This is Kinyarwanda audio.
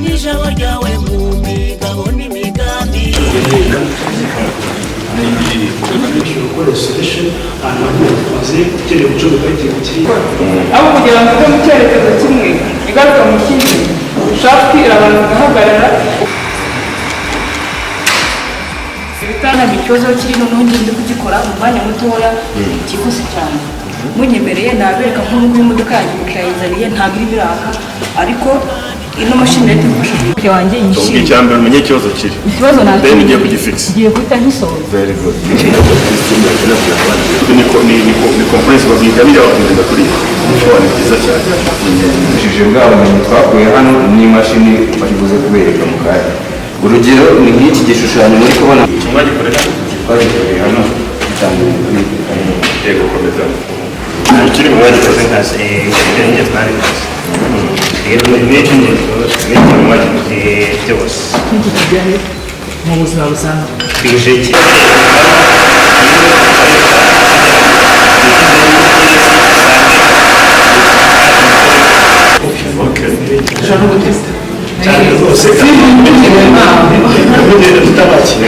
n'ijabo ryawe mu migabo n'imigambi abo kugira ngo ujye mu cyerekezo kimwe igaruka mu kindi ushaka kwirabanza ugahagarara ibitanga ikibazo kiri noneho ngende kugikora mu mwanya mutoya kiguzi cyane munyemereye nabereka nk'uko imodoka yanjye mukayizaniye ntabwo iri biraka ariko ino mashini leta ifasha kugira wanjye yishimye icyambere umenye ikibazo kiri ikibazo nacyo then ugiye kugifixa ngiye guhita nkisoza very good ni conference babigamira bakunda kuri ni byiza cyane ubujije bw'abumenyi twakuye hano n'imashini bayibuze kubereka mu kanya urugero ni nk'iki gishushanyo muri kubona mwagikorera twagikoreye hano gitangiye kuri yego komeza ikiri mu bagikoze nka ibyo twari rero n'ibyo mu bagikoze byose n'iki kijyanye mu buzima busanzwe twije iki ushobora no gutesta cyane rwose kandi tutabakire